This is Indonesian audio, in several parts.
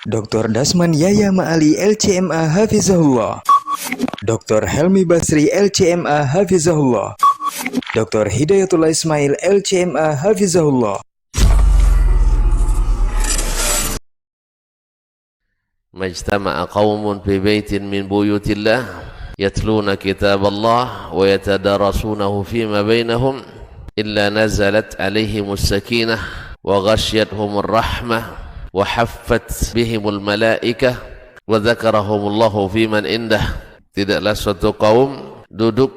Dr. Dasman Yaya Ma'ali LCMA Hafizahullah, Dr. Helmi Basri LCMA Hafizahullah, Dr. Hidayatullah Ismail LCMA Hafizahullah. Majtama'a qaumun fi baitin min buyutillah yatluna kitab Allah wa yatadarasunahu fima bainahum illa nazalat alaihimus sakinah wa ghasyiyatuhumur rahmah wa haffat bihimul malaikah wa dzakarahumullahu fiman indah. Tidaklah suatu kaum duduk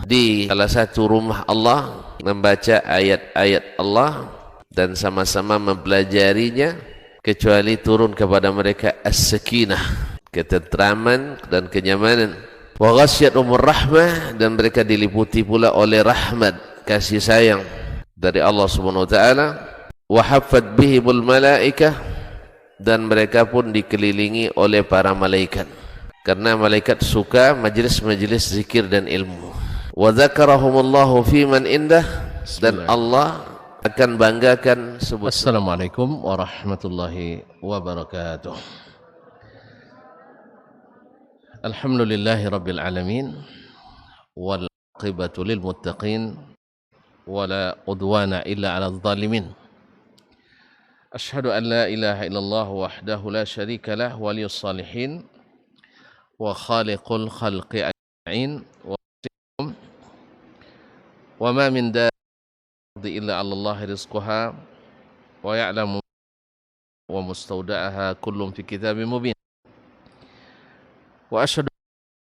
di salah satu rumah Allah membaca ayat-ayat Allah dan sama-sama mempelajarinya, kecuali turun kepada mereka as-sakinah, ketentraman dan kenyamanan. Wa ghasyiyatuhumur rahmah, dan mereka diliputi pula oleh rahmat, kasih sayang dari Allah Subhanahu wa taala. Wa haffat bihimul malaikah, dan mereka pun dikelilingi oleh para malaikat, karena malaikat suka majlis-majlis zikir dan ilmu. Wa dzakarahumullahu fiman indah, dan Allah akan banggakan sebuah. Assalamualaikum warahmatullahi wabarakatuh. Alhamdulillahi rabbil alamin, wal aqibatu lil muttaqin, wala udwana illa ala zalimin. Ashhadu an la ilaha illallah wahdahu la syarika lah, waliyus salihin wa khaliqul khalqi ajma'in, wa ma min illa 'ala Allah rizquha wa ya'lamu wa mustawda'aha kullun fi kitabim mubin. Wa asyhadu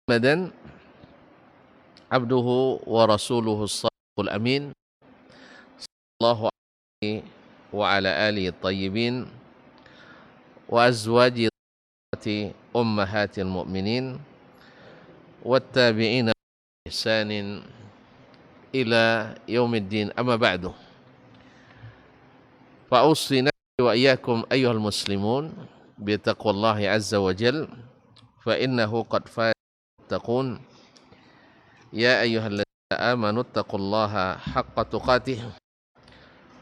Muhammadan abduhu wa rasuluhu as-sadiqul amin, sallallahu alaihi wa ala alihi at-tayyibin wa azwaji ummahatil mu'minin wat tabi'ina bi ihsanin ila yaumiddin, amma ba'du. Fa usina wa iyyakum ayyuhal muslimun bi taqwallahi azza wa jalla, fa innahu qad fattaqun ya ayyuhalladzina amanu taqullaha haqqa tuqatih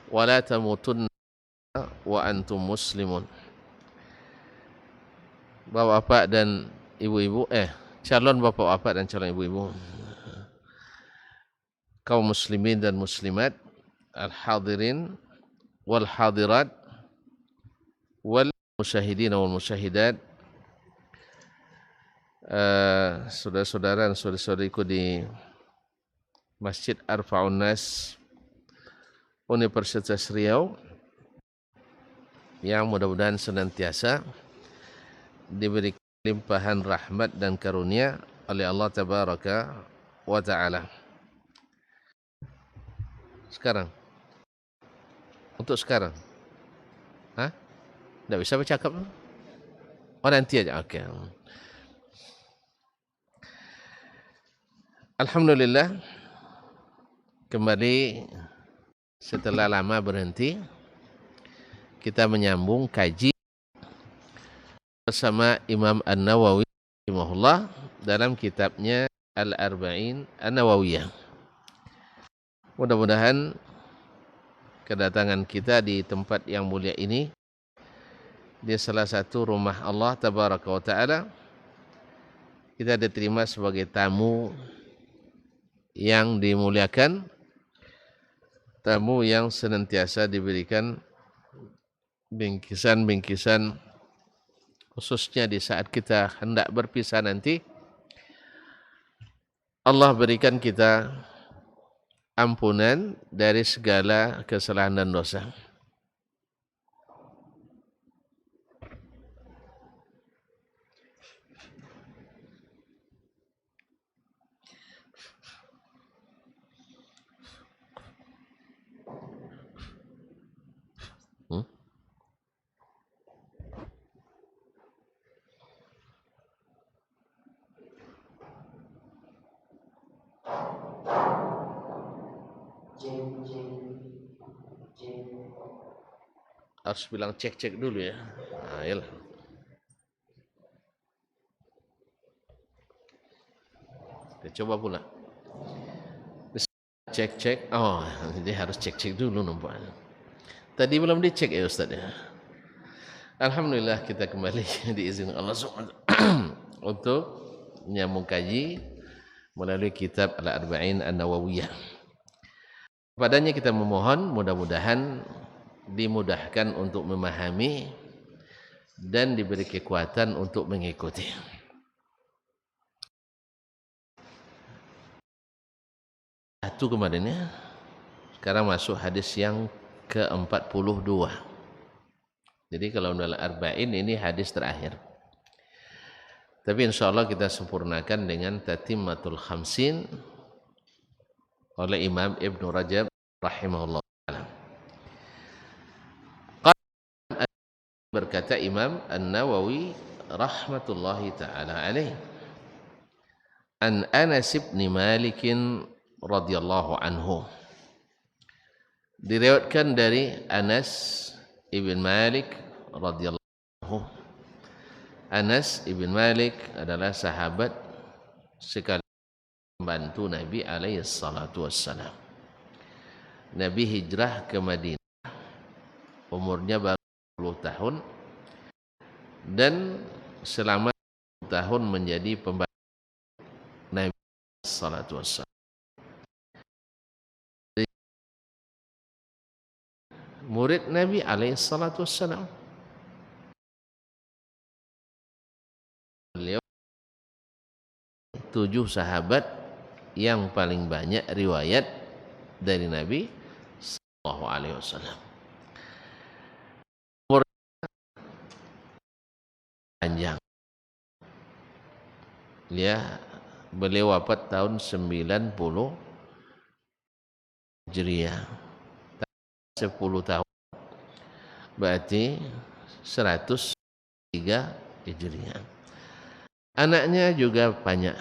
wa la tamutunna wa antum muslimun. Bapak-bapak dan ibu-ibu, calon bapak-bapak dan calon ibu-ibu, kaum muslimin dan muslimat, al-hadirin wal hadirat, wal musyahidin wal musyahidat, saudara-saudara dan saudari-saudariku di Masjid Arfa'un Nas Universitas Riau, yang mudah-mudahan senantiasa diberi limpahan rahmat dan karunia oleh Allah Tabaraka wa Ta'ala. Sekarang, untuk sekarang, tidak bisa bercakap? Oh, nanti aja. Oke. Alhamdulillah, kembali setelah lama berhenti, kita menyambung kaji bersama Imam An-Nawawi rahimahullah dalam kitabnya Al-Arba'in An-Nawawiyah. Mudah-mudahan kedatangan kita di tempat yang mulia ini, di salah satu rumah Allah Tabaraka wa Ta'ala, kita diterima sebagai tamu yang dimuliakan, tamu yang senantiasa diberikan bingkisan-bingkisan, khususnya di saat kita hendak berpisah nanti. Allah berikan kita ampunan dari segala kesalahan dan dosa. Harus bilang cek-cek dulu ya. Ayolah. Kita coba pula. Cek-cek. Oh, dia harus cek-cek dulu nampaknya. Tadi belum dicek ya Ustaz ya. Alhamdulillah kita kembali diizinkan Allah SWT untuk menyambung kaji melalui kitab Al-Arba'in An-Nawawiyah. Padanya kita memohon mudah-mudahan dimudahkan untuk memahami dan diberi kekuatan untuk mengikuti. Satu kemarin ya. Sekarang masuk hadis yang ke-42. Jadi kalau dalam Arba'in ini hadis terakhir. Tapi insya Allah kita sempurnakan dengan Tatimmatul Khamsin oleh Imam Ibn Rajab rahimahullah. Berkata Imam An-Nawawi rahmatullahi ta'ala alaih, an Anas bin Malik radhiyallahu anhu, diriwayatkan dari Anas ibn Malik radhiyallahu anhu. Anas ibn Malik adalah sahabat sekaligus membantu Nabi alaihi salatu wassalam. Nabi hijrah ke Madinah umurnya baru 10 tahun dan selama 10 tahun menjadi pembantu Nabi salatu wassalam. Murid Nabi alaihi salatu wassalam. Beliau 7 sahabat yang paling banyak riwayat dari Nabi sallallahu alaihi wasallam. Panjang. Beliau wafat tahun 90 Hijriah. 10 tahun berarti 103 Hijriah. Anaknya juga banyak.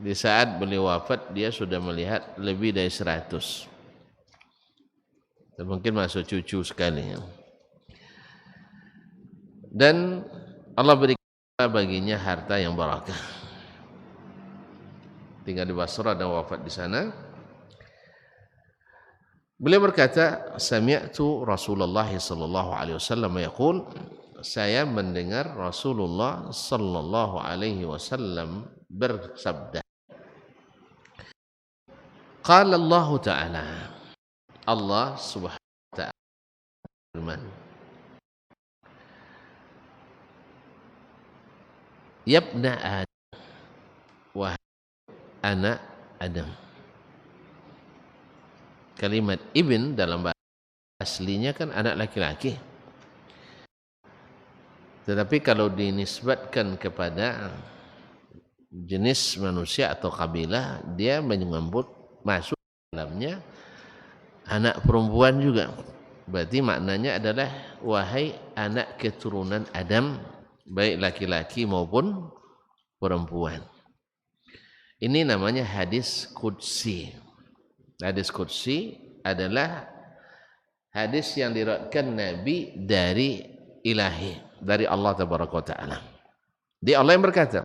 Di saat beliau wafat dia sudah melihat lebih dari 100. Mungkin masuk cucu sekali. Dan Allah berikan baginya harta yang barakah. Tinggal di Basrah dan wafat di sana. Beliau berkata, sami'tu Rasulullah sallallahu alaihi wasallam yaqul, saya mendengar Rasulullah sallallahu alaihi wasallam bersabda. Qala Allah Ta'ala, Allah Subhanahu wa ta'ala berfirman, Yabna Adam, wahai anak Adam. Kalimat ibn dalam bahasa aslinya kan anak laki-laki. Tetapi kalau dinisbatkan kepada jenis manusia atau kabilah, dia menyebut masuk dalamnya anak perempuan juga. Berarti maknanya adalah wahai anak keturunan Adam, baik laki-laki maupun perempuan. Ini namanya hadis qudsi. Hadis qudsi adalah hadis yang diriwayatkan Nabi dari ilahi, dari Allah tabaraka wa taala. Di Allah yang berkata,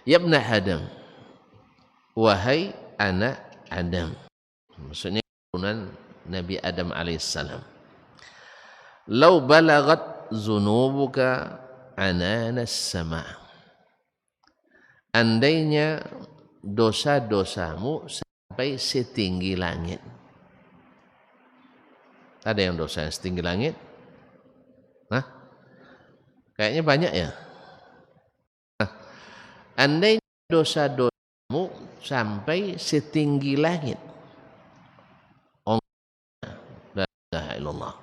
Ya ibna Adam, wahai anak Adam. Maksudnya keturunan Nabi Adam alaihissalam. Lau balagat zunubuka ananas sama. Andainya dosa-dosamu sampai setinggi langit. Ada yang dosa setinggi langit? Hah? Kayaknya banyak ya. Andainya dosa-dosamu sampai setinggi langit. La ilaha illallah.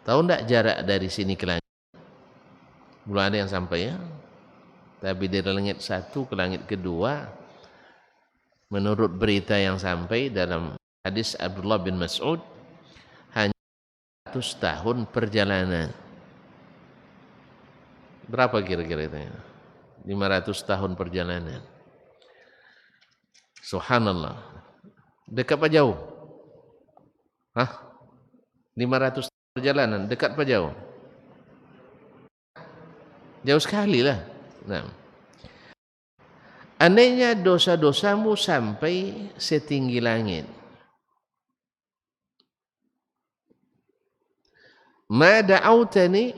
Tahu enggak jarak dari sini ke langit? Belum ada yang sampai ya. Tapi dari langit 1 ke langit kedua, menurut berita yang sampai dalam hadis Abdullah bin Mas'ud, hanya 100 tahun perjalanan. Berapa kira-kira itu? 500 tahun perjalanan. Subhanallah. Dekat apa jauh? Hah? 500 tahun perjalanan, dekat apa jauh? Jauh sekali lah. Nah, andainya dosa-dosamu sampai setinggi langit, ma da'autani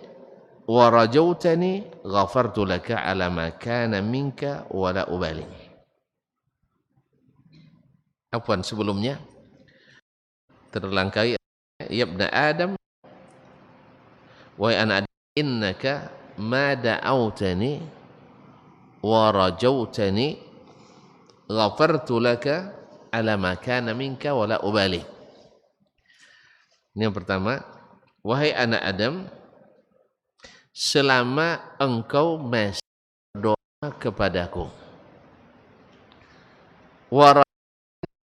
wa rajautani ghafartu laka ala ma kana minka wa la ubali. Afwan, sebelumnya terlangkai, ya ibna Adam, wahai anak Adam, innaka ma da'autani wa rajautani ghafartu laka ala ma kana minka wa la ubali. Ini yang pertama, wahai anak Adam, selama engkau masih berdoa kepadaku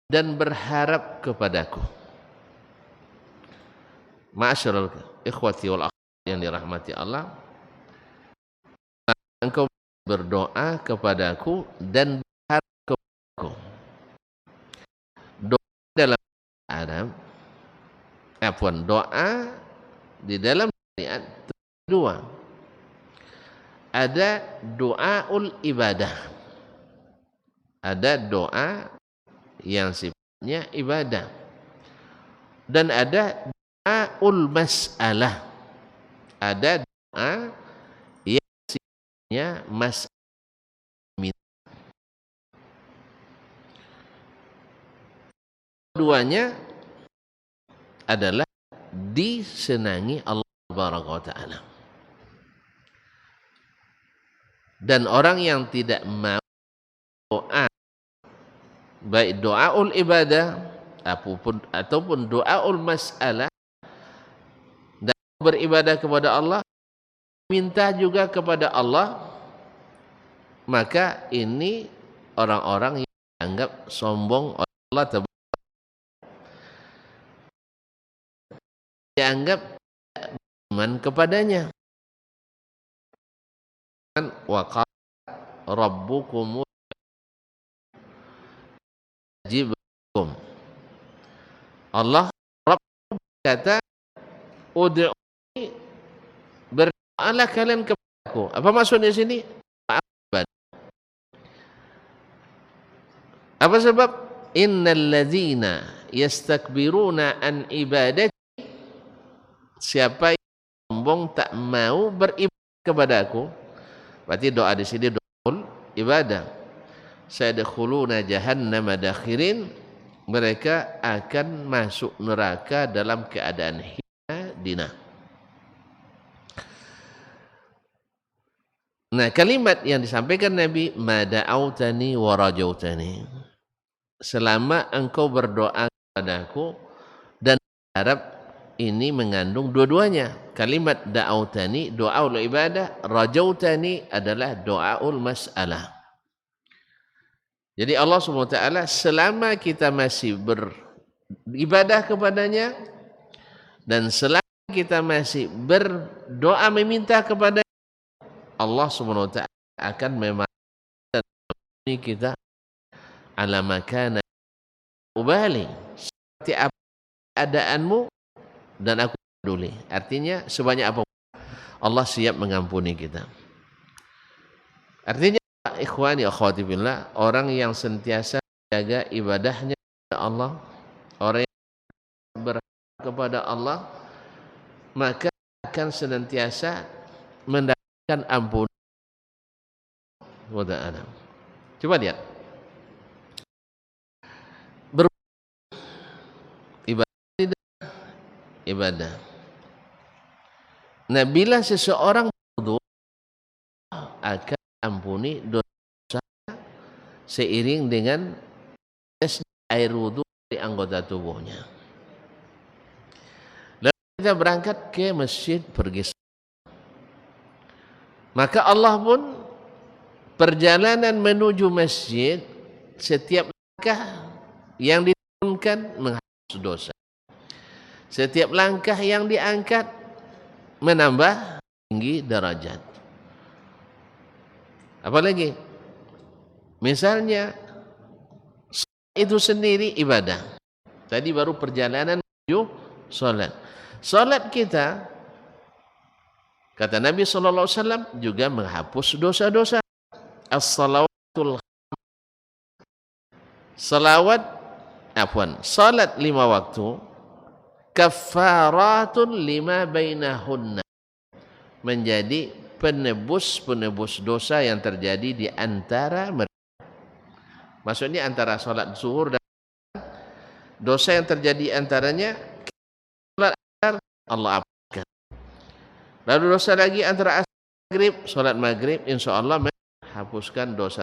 dan berharap kepadaku. Ma'asyiral ikhwati wal akhwat yang dirahmati Allah, engkau berdoa kepadaku dan berharap kepadaku. Doa dalam Adam, doa di dalam syariat dua. Ada doaul ibadah, ada doa yang sifatnya ibadah, dan ada doaul mas'alah, ada doa yang sifatnya mas'alah. Keduanya adalah disenangi Allah Subhanahu wa ta'ala. Dan orang yang tidak mau doa, baik doaul ibadah ataupun doaul mas'alah, dan beribadah kepada Allah, minta juga kepada Allah, maka ini orang-orang yang dianggap sombong oleh Allah, dianggap beriman kepadanya. Wa qala rabbukum jibukum. Allah Rabb kata, ud'uni, berdoalah kalian kepadaku. Apa maksudnya sini? Apa sebab? Innal ladzina yastakbiruna an ibadati, siapa yang sombong tak mau beribadah kepadaku, berarti doa di sini doa ibadah. Sayadkhuluna jahannama dakhirin, mereka akan masuk neraka dalam keadaan hina dina. Nah, kalimat yang disampaikan Nabi, ma da'autani wa rajautani, selama engkau berdoa kepadaku dan harap, ini mengandung dua-duanya. Kalimat da'autani doaul ibadah, rajautani adalah doaul mas'alah. Jadi Allah SWT selama kita masih beribadah kepadanya dan selama kita masih berdoa meminta kepada Allah SWT, akan memahami kita ala makana ubali, seperti apa keadaanmu dan aku peduli. Artinya sebanyak apa Allah siap mengampuni kita. Artinya ikhwani akhwati billah, orang yang sentiasa menjaga ibadahnya kepada Allah, orang yang berharap kepada Allah, maka akan senantiasa mendapatkan ampunan. Coba lihat ibadah. Nah, bila seseorang berwudu, akan ampuni dosa seiring dengan air wudu di anggota tubuhnya. Lalu kita berangkat ke masjid, pergi, maka Allah pun perjalanan menuju masjid, setiap langkah yang diturunkan menghapus dosa. Setiap langkah yang diangkat menambah tinggi derajat. Apalagi misalnya itu sendiri ibadah. Tadi baru perjalanan menuju salat. Salat kita, kata Nabi SAW, juga menghapus dosa-dosa. As-salawatul salat 5 waktu, kaffaratun lima bainahunna, menjadi penebus dosa yang terjadi di antara mereka. Maksudnya antara salat zuhur dan dosa yang terjadi antaranya salat asar Allah ampuni. Lalu dosa lagi antara asar maghrib, salat maghrib insyaallah menghapuskan dosa.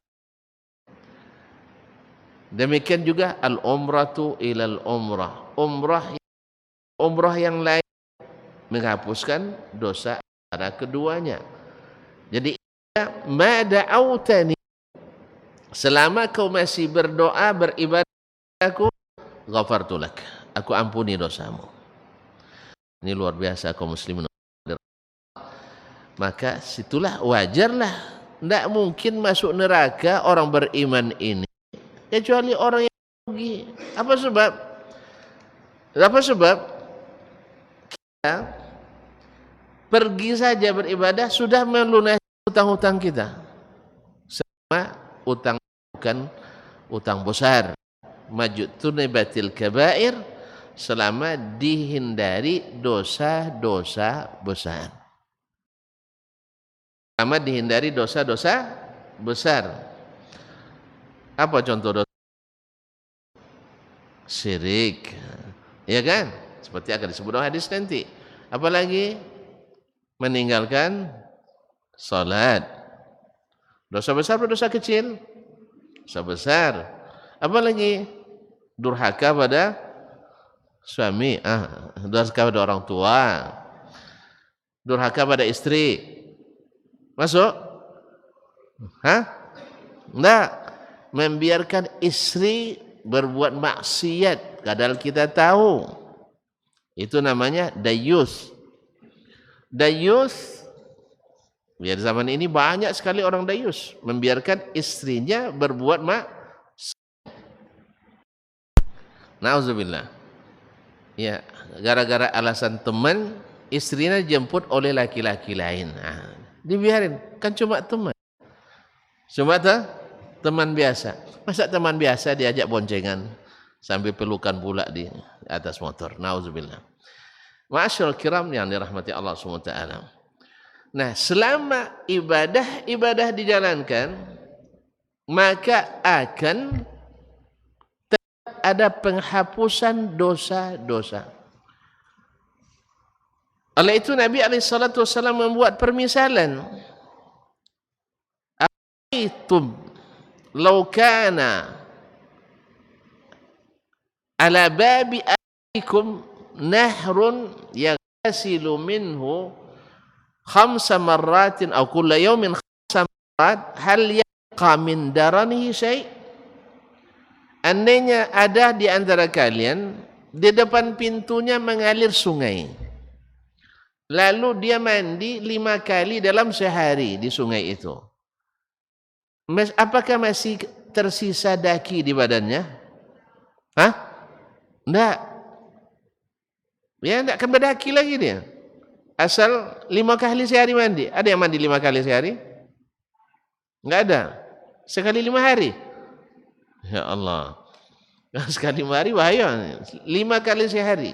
Demikian juga al-umratu ilal umrah. Umrah yang lain menghapuskan dosa antara keduanya. Jadi ma da'autani, selama kau masih berdoa beribadah aku, ghafartu lak, aku ampuni dosamu. Ini luar biasa kaum muslimin. Maka situlah wajarlah, tidak mungkin masuk neraka orang beriman ini kecuali orang yang rugi. Apa sebab? Kita pergi saja beribadah sudah melunasi hutang-hutang kita. Sama utang bukan utang besar. Majtunibatil kabair, selama dihindari dosa-dosa besar. Selama dihindari dosa-dosa besar. Apa contoh dosa? Syirik, ya kan? Seperti akan disebut dalam hadis nanti. Apalagi meninggalkan salat. Dosa besar atau dosa kecil? Dosa besar. Apalagi durhaka pada suami, durhaka pada orang tua, durhaka pada istri. Masuk? Enggak. Membiarkan istri berbuat maksiat padahal kita tahu. Itu namanya dayus. Dayus, biar zaman ini banyak sekali orang dayus, membiarkan istrinya berbuat maksiat. Nauzubillah. Ya, gara-gara alasan teman, istrinya jemput oleh laki-laki lain. Dibiarin, kan cuma teman. Cuma teman biasa. Masa teman biasa diajak boncengan sambil pelukan pula di atas motor. Nauzubillah. Ma'asyiral kiram yang dirahmati Allah SWT. Nah, selama ibadah dijalankan, maka akan ada penghapusan dosa-dosa. Oleh itu Nabi SAW membuat permisalan. Aitum law kana ala babi ahlikum nahrun yaghsilu minhu 5 marratin aw kulla yawmin 5 marrat hal yaqa min daranihi syai'. Andainya ada di antara kalian di depan pintunya mengalir sungai, lalu dia mandi 5 kali dalam sehari di sungai itu, apakah masih tersisa daki di badannya? Enggak. Ya, enggak akan berdaki lagi dia. Asal 5 kali sehari mandi. Ada yang mandi 5 kali sehari? Enggak ada. Sekali 5 hari. Ya Allah. Sekali 5 hari bahaya. 5 kali sehari.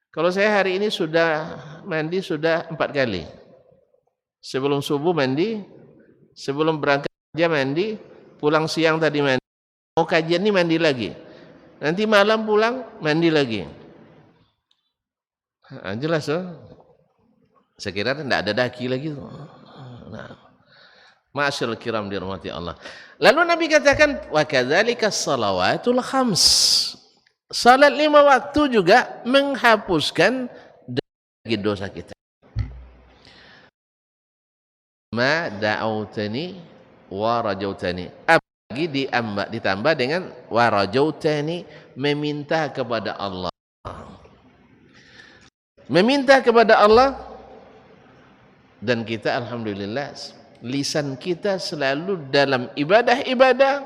Kalau saya hari ini sudah mandi 4 kali. Sebelum subuh mandi, sebelum berangkat kerja mandi, pulang siang tadi mandi, mau kajian ini mandi lagi, nanti malam pulang mandi lagi. Jelas saya kira tidak ada daki lagi. Ma'asyiral kiram dirahmati Allah. Lalu Nabi katakan wa kadzalika shalawatul khams. Salat 5 waktu juga menghapuskan dosa kita. Ma da'autani wa rajautani. Apalagi ditambah dengan wa rajautani, meminta kepada Allah. Meminta kepada Allah, dan kita alhamdulillah lisan kita selalu dalam ibadah-ibadah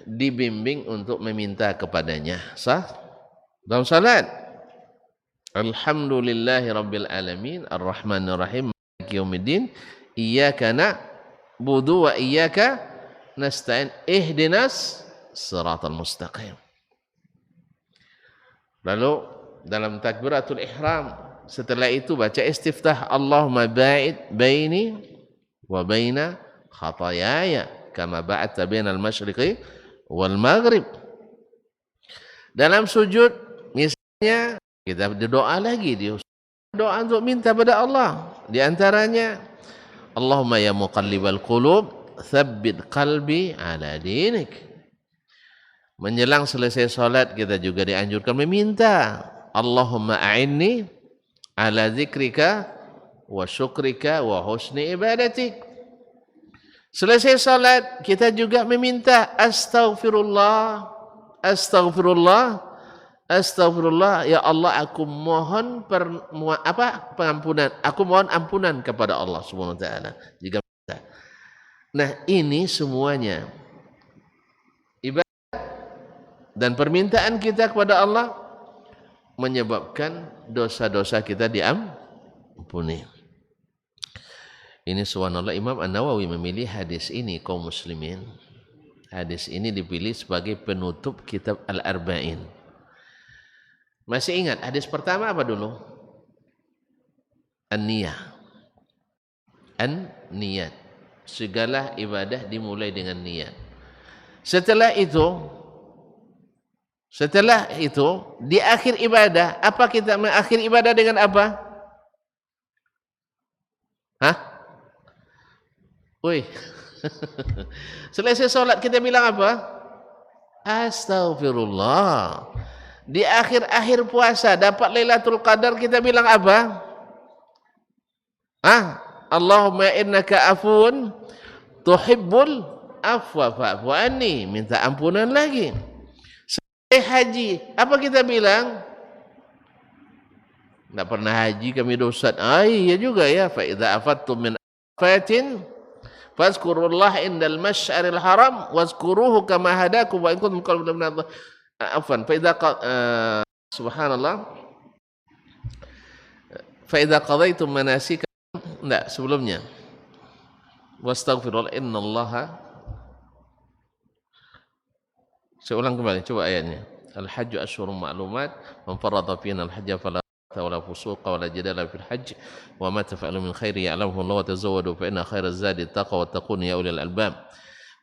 dibimbing untuk meminta kepadanya. Sah? Dalam salat, alhamdulillahi rabbil alamin arrahmanir rahim maliki yaumiddin iyyaka na'budu wa iyyaka nasta'in ihdinas siratal mustaqim. Lalu dalam takbiratul ihram, setelah itu baca istiftah, Allahumma ba'id baini wa baina khatayaya kama ba'adta bainal masyriqi wal maghrib. Dalam sujud misalnya kita berdoa lagi, doa untuk minta pada Allah. Di antaranya, Allahumma ya muqallibal qulub, tsabbit qalbi ala dinik. Menjelang selesai salat kita juga dianjurkan meminta, Allahumma a'inni ala zikrika wa syukrika wa husni ibadatik. Selesai salat kita juga meminta astaghfirullah, astaghfirullah, astaghfirullah, ya Allah aku mohon pengampunan, aku mohon ampunan kepada Allah Subhanahu wa taala jika minta. Nah, ini semuanya ibadah dan permintaan kita kepada Allah menyebabkan dosa-dosa kita diampuni. Ini subhanallah, Imam An-Nawawi memilih hadis ini, kaum muslimin. Hadis ini dipilih sebagai penutup kitab Al-Arba'in. Masih ingat hadis pertama apa dulu? An-niyah. An-niyat. Segala ibadah dimulai dengan niat. Setelah itu di akhir ibadah, apa kita mengakhiri ibadah dengan apa? Hah? Woi. Selesai sholat kita bilang apa? Astaghfirullah. Di akhir-akhir puasa dapat Lailatul Qadar kita bilang apa? Allahumma innaka afun tuhibbul afwa fa'fu anni. Minta ampunan lagi. Selesai haji, apa kita bilang? Enggak pernah haji kami dosa. Iya juga ya. Fa idza afattum min afatin fazkurullah indal masy'aril haram wazkuruhu kama hadakum wa in kuntum qalban min Allah. Afwan, fa idza subhanallah. Fa idza qadaitum manasikakum, enggak, sebelumnya. Wastaghfirullah innallaha. Saya ulang kembali, coba ayatnya. Al-hajju asyhurun ma'lumat, man farada fina al-hajja fala wala fusuqa wala jidala fil hajj wa ma taf'alu min khairi ya'lamuhu Allah wa tazawwadu fa inna khairaz zadi taqwa wattaqun ya ulil albab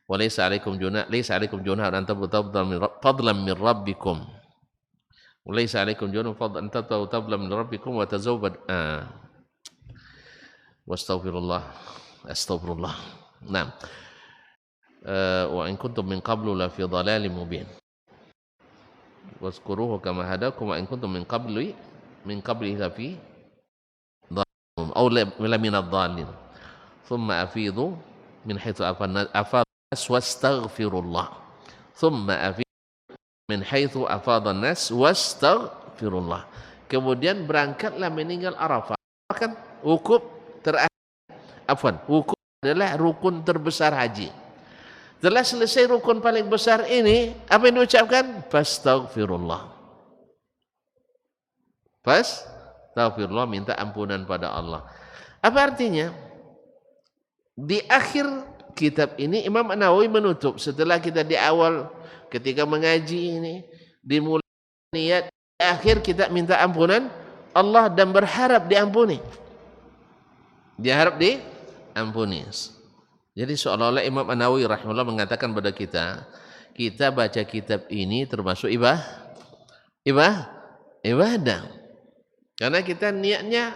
wa laysa 'alaikum junahun an tabtaghu fadlan min rabbikum wa laysa 'alaikum junahun an tabtaghu fadlan min rabbikum wa tazawwad wastaghfirullah astaghfirullah. Naam. Wa in kuntum min qablu la fi dhalalin mubin wazkuruhu kama hadakum wa in kuntum min qablihi fi dhalim aw la min ad-dhalin thumma afidu min haitsu afada wastaghfirullah thumma afidu min haitsu afada an-nas wastaghfirullah. Kemudian berangkatlah meninggal Arafah. Kan wukuf wukuf adalah rukun terbesar haji. Setelah selesai rukun paling besar ini, apa yang diucapkan? Fastaghfirullah. Fastaghfirullah, minta ampunan pada Allah. Apa artinya? Di akhir kitab ini Imam An-Nawawi menutup, setelah kita di awal ketika mengaji ini dimulai niat, di akhir kita minta ampunan Allah dan berharap diampuni. Diharap diampuni. Jadi seolah-olah Imam An-Nawawi rahimahullah mengatakan pada kita baca kitab ini termasuk ibadah. Karena kita niatnya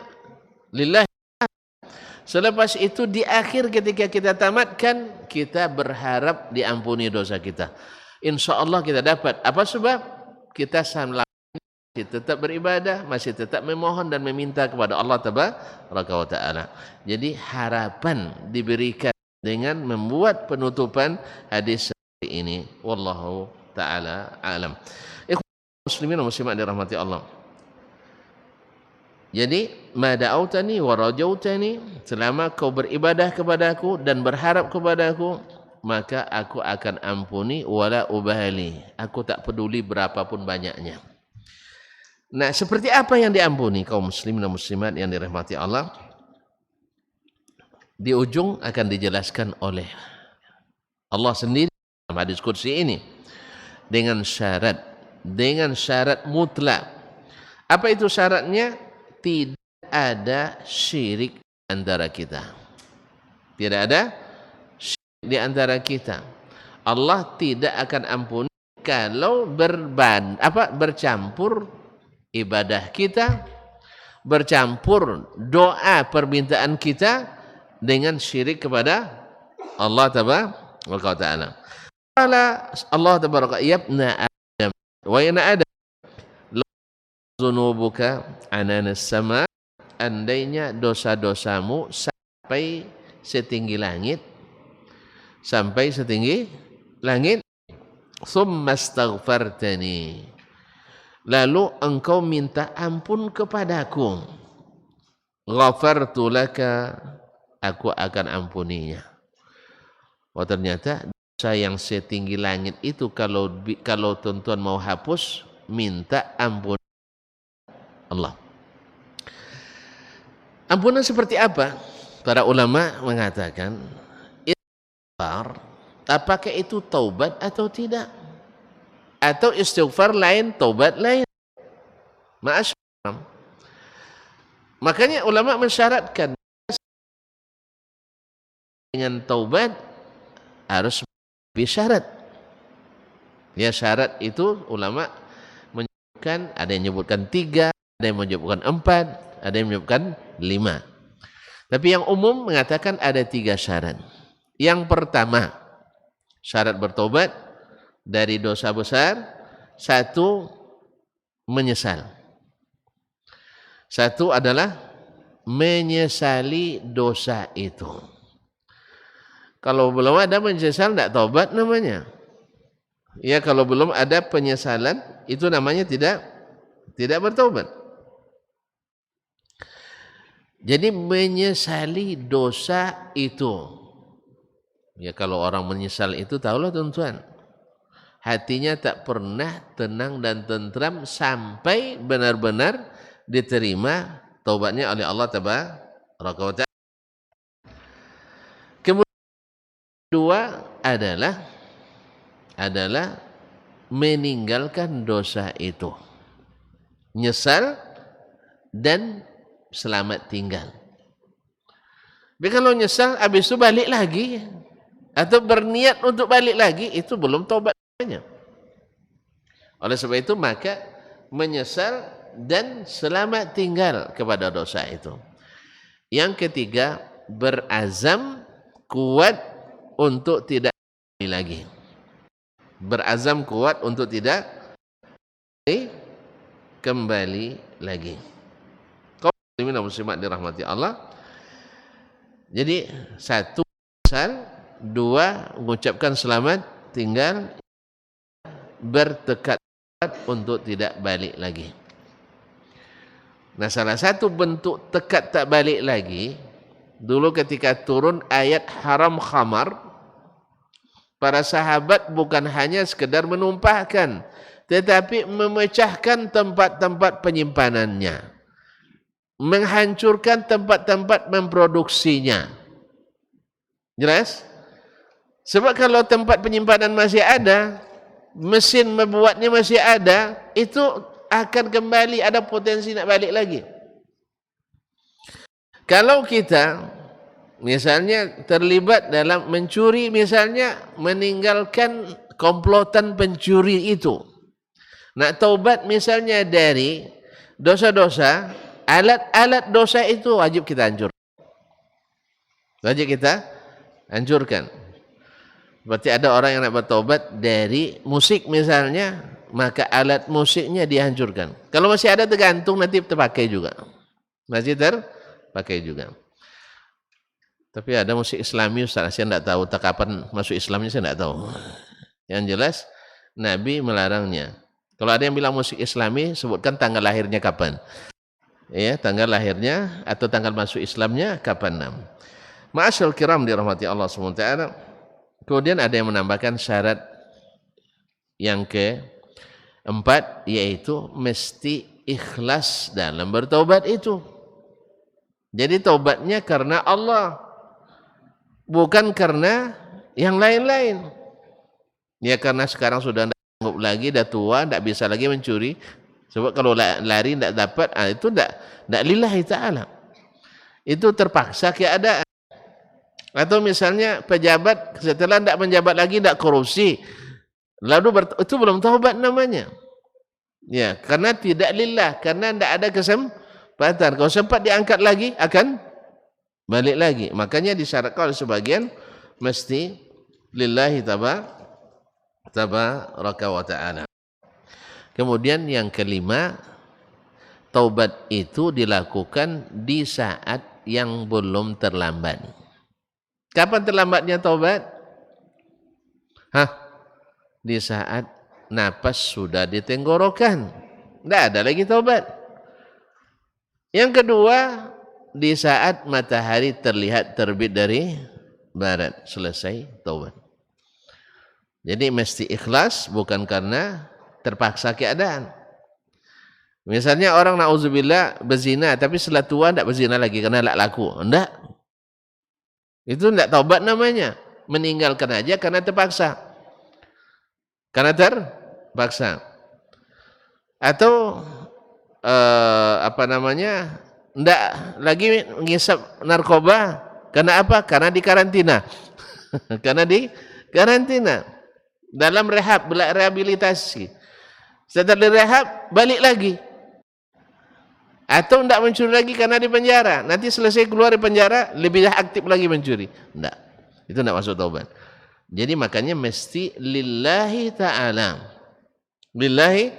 lillah. Selepas itu di akhir ketika kita tamatkan, kita berharap diampuni dosa kita. Insya Allah kita dapat. Apa sebab? Kita masih tetap beribadah, masih tetap memohon dan meminta kepada Allah Tabaraka wa Ta'ala. Jadi harapan diberikan dengan membuat penutupan hadis seperti ini. Wallahu ta'ala alam. Ikhwan muslimin wa muslimat dirahmati Allah. Jadi, ma da'autani wa rajautani, selama kau beribadah kepadaku dan berharap kepadaku, maka aku akan ampuni wala ubali. Aku tak peduli berapapun banyaknya. Nah, seperti apa yang diampuni kaum muslimin dan muslimat yang dirahmati Allah? Di ujung akan dijelaskan oleh Allah sendiri dalam hadis qudsi ini dengan syarat mutlak Apa itu syaratnya? Tidak ada syirik antara kita. Tidak ada syirik di antara kita. Allah tidak akan ampuni kalau bercampur ibadah kita, bercampur doa permintaan kita dengan syirik kepada Allah tabaraka taala. Allah tabaraka yabna Adam wa yana Adam zunubuka ananas sama, andainya dosa-dosamu sampai setinggi langit, summa astaghfartani, lalu engkau minta ampun kepadaku, ghafartu laka, aku akan ampuninya. Oh ternyata dosa yang setinggi langit itu kalau tuan-tuan mau hapus, minta ampun Allah. Ampunan seperti apa? Para ulama mengatakan istighfar, apakah itu taubat atau tidak? Atau istighfar lain, taubat lain? Ma'asyarakat. Makanya ulama mensyaratkan dengan taubat harus bersyarat. Ya, syarat itu ulama menyebutkan, ada yang menyebutkan 3, ada yang menyebutkan 4, ada yang menyebutkan 5. Tapi yang umum mengatakan ada 3 syarat. Yang pertama, syarat bertobat dari dosa besar, 1 menyesal. 1 adalah menyesali dosa itu. Kalau belum ada menyesal, tidak tobat namanya. Ya, kalau belum ada penyesalan, itu namanya tidak bertobat. Jadi menyesali dosa itu. Ya, kalau orang menyesal itu, tahulah tuan-tuan, hatinya tak pernah tenang dan tentram sampai benar-benar diterima taubatnya oleh Allah tabaraka wa ta'ala. Kemudian kedua adalah meninggalkan dosa itu, nyesal dan selamat tinggal. Tapi kalau nyesal habis itu balik lagi atau berniat untuk balik lagi, itu belum taubat namanya. Oleh sebab itu maka menyesal dan selamat tinggal kepada dosa itu. Yang ketiga, berazam kuat untuk tidak lagi. Berazam kuat untuk tidak kembali lagi. Kaum muslimin dan muslimat dirahmati Allah. Jadi 1 menyesal, 2 mengucapkan selamat tinggal, bertekad untuk tidak balik lagi. Nah, salah satu bentuk tekad tak balik lagi, dulu ketika turun ayat haram khamar, para sahabat bukan hanya sekedar menumpahkan, tetapi memecahkan tempat-tempat penyimpanannya, menghancurkan tempat-tempat memproduksinya. Jelas? Sebab kalau tempat penyimpanan masih ada, mesin membuatnya masih ada, itu akan kembali, ada potensi nak balik lagi. Kalau kita misalnya terlibat dalam mencuri, misalnya meninggalkan komplotan pencuri itu, nak taubat misalnya dari dosa-dosa, alat-alat dosa itu wajib kita hancurkan. Wajib kita hancurkan. Berarti ada orang yang nak bertaubat dari musik misalnya, maka alat musiknya dihancurkan. Kalau masih ada tergantung, nanti terpakai juga. Masih terpakai juga. Tapi ada musik Islami, Ustaz, saya tidak tahu tak kapan masuk Islamnya, saya tidak tahu. Yang jelas Nabi melarangnya. Kalau ada yang bilang musik Islami, sebutkan tanggal lahirnya kapan. Ya, tanggal lahirnya atau tanggal masuk Islamnya kapan. Ma'asyal kiram dirahmati Allah SWT. Kemudian ada yang menambahkan syarat yang keempat, yaitu mesti ikhlas dalam bertaubat itu. Jadi taubatnya karena Allah, bukan karena yang lain-lain. Ya, karena sekarang sudah tidak sanggup lagi, dah tua, tidak bisa lagi mencuri. Sebab kalau lari tidak dapat, itu tidak lillahi ta'ala. Itu terpaksa keadaan. Atau misalnya pejabat setelah tidak menjabat lagi, tidak korupsi, lalu itu belum taubat namanya. Ya, karena tidak lillah, karena tidak ada kesempatan. Kalau sempat diangkat lagi, akan balik lagi. Makanya disyaratkan oleh sebagian mesti lillahi tabaraka wa ta'ala. Kemudian yang kelima, taubat itu dilakukan di saat yang belum terlambat. Kapan terlambatnya taubat? Di saat napas sudah di tenggorokan, tidak ada lagi taubat. Yang kedua, di saat matahari terlihat terbit dari barat, selesai taubat. Jadi mesti ikhlas, bukan karena terpaksa keadaan. Misalnya orang na'udzubillah berzina, tapi setelah tua tidak berzina lagi karena tidak laku. Tidak. Itu tidak taubat namanya. Meninggalkan aja karena terpaksa. Karena terpaksa. Atau tidak lagi ngisap narkoba. Karena apa? Karena di karantina. Karena di karantina. Dalam rehabilitasi. Setelah direhab, balik lagi. Atau tidak mencuri lagi karena di penjara. Nanti selesai keluar dari penjara, lebih aktif lagi mencuri. Tidak. Itu tidak masuk taubat. Jadi makanya mesti lillahi ta'ala. Lillahi